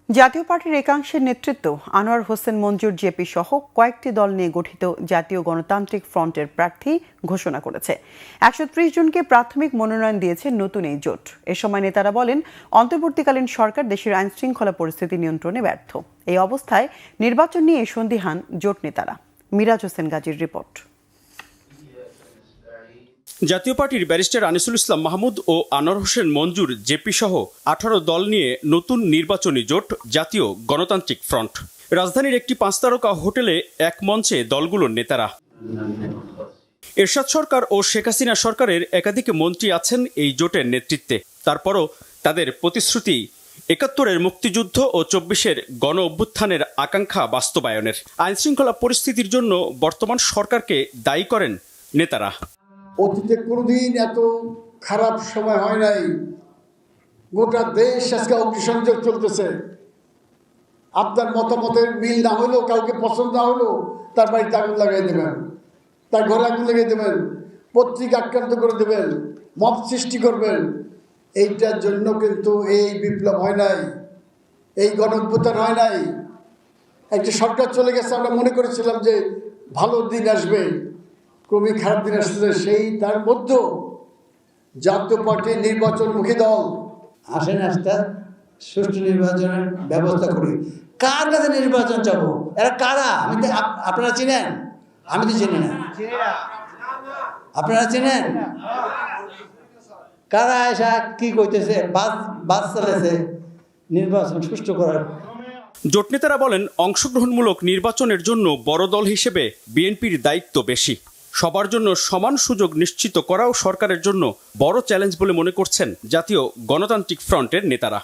জাতীয় পার্টির একাংশের নেতৃত্ব আনোয়ার হোসেন মঞ্জুর জেপি সহ কয়েকটি দল নিয়ে গঠিত জাতীয় গণতান্ত্রিক ফ্রন্টের প্রার্থী ঘোষণা করেছে। ১৩০ জনকে প্রাথমিক মনোনয়ন দিয়েছে নতুন এই জোট। এ সময় নেতারা বলেন, অন্তর্বর্তীকালীন সরকার দেশের আইন শৃঙ্খলা পরিস্থিতি নিয়ন্ত্রণে ব্যর্থ। এই অবস্থায় নির্বাচন নিয়ে সন্দিহান জোট নেতারা। মিরাজ হোসেন গাজীর রিপোর্ট। জাতীয় পার্টির ব্যারিস্টার আনিসুল ইসলাম মাহমুদ ও আনোয়ার হোসেন মঞ্জুর জেপি সহ ১৮ দল নিয়ে নতুন নির্বাচনী জোট জাতীয় গণতান্ত্রিক ফ্রন্ট। রাজধানীর একটি ৫ তারকা হোটেলে এক মঞ্চে দলগুলোর নেতারা। এরশাদ সরকার ও শেখ হাসিনা সরকারের একাধিক মন্ত্রী আছেন এই জোটের নেতৃত্বে। তারপরও তাদের প্রতিশ্রুতি ৭১-এর মুক্তিযুদ্ধ ও ২৪-এর গণ অভ্যুত্থানের আকাঙ্ক্ষা বাস্তবায়নের। আইনশৃঙ্খলা পরিস্থিতির জন্য বর্তমান সরকারকে দায়ী করেন নেতারা। অতীতে কোনোদিন এত খারাপ সময় হয় নাই। গোটা দেশ আজকে অগ্নিসংযোগ চলতেছে। আপনার মতামতের মিল না হলেও, কাউকে পছন্দ না হলেও তার বাড়িতে আগুন লাগাই দেবেন, তার ঘরে আগুন লাগিয়ে দেবেন, পত্রিকা আক্রান্ত করে দেবেন, মব সৃষ্টি করবেন। এইটার জন্য কিন্তু এই বিপ্লব হয় নাই, এই গণ অভ্যুত্থান হয় নাই। একটা সরকার চলে গেছে, আমরা মনে করেছিলাম যে ভালো দিন আসবে, ক্রমিক খারাপ দিন আসছে। সেই তার মধ্যে জাতীয় পার্টি নির্বাচনমুখী দল আসেন, একটা সুষ্ঠু নির্বাচনের ব্যবস্থা করি। কার কাছে নির্বাচন চাবো? এরা কারা? আপনারা চিনেন? আমি তো চিনি না। আপনারা চিনেন? কারা এসা কি কইতেছে? বাস চালাইছে নির্বাচন সুষ্ঠু করার। জোট নেতারা বলেন, অংশগ্রহণমূলক নির্বাচনের জন্য বড় দল হিসেবে বিএনপির দায়িত্ব বেশি। সবার জন্য সমান সুযোগ নিশ্চিত করাও সরকারের জন্য বড় চ্যালেঞ্জ বলে মনে করছেন জাতীয় গণতান্ত্রিক ফ্রন্টের নেতারা।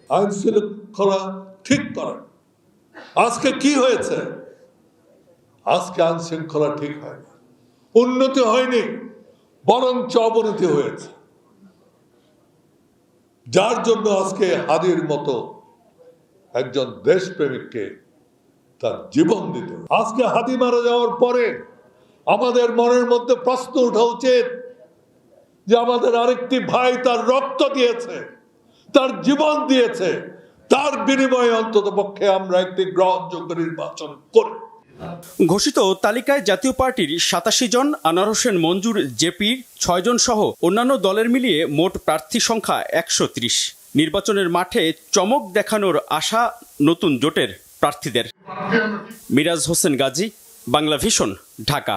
আইন শৃঙ্খলা ঠিক করেন। আজকে কি হয়েছে? আজকে আইন শৃঙ্খলা ঠিক হয়নি, উন্নতি হয়নি, বরঞ্চ অবনতি হয়েছে। যার জন্য আজকে হাদির মতো একজন দেশপ্রেমিককে তার জীবন দিতে। আজকে হাদি মারা যাওয়ার পরে আমাদের মনের মধ্যে প্রশ্ন ওঠা উচিত যে আমাদের আরেকটি ভাই তার রক্ত দিয়েছে, তার জীবন দিয়েছে, তার বিনিময়ে অন্তত পক্ষে আমরা একটি গ্রহণযোগ্য নির্বাচন করি। ঘোষিত তালিকায় জাতীয় পার্টির ৮৭ জন, আনোয়ার হোসেন মঞ্জুর জেপির ৬ জন সহ অন্যান্য দলের মিলিয়ে মোট প্রার্থী সংখ্যা ১৩০। নির্বাচনের মাঠে চমক দেখানোর আশা নতুন জোটের প্রার্থীদের। মিরাজ হোসেন গাজী, বাংলা ভিশন, ঢাকা।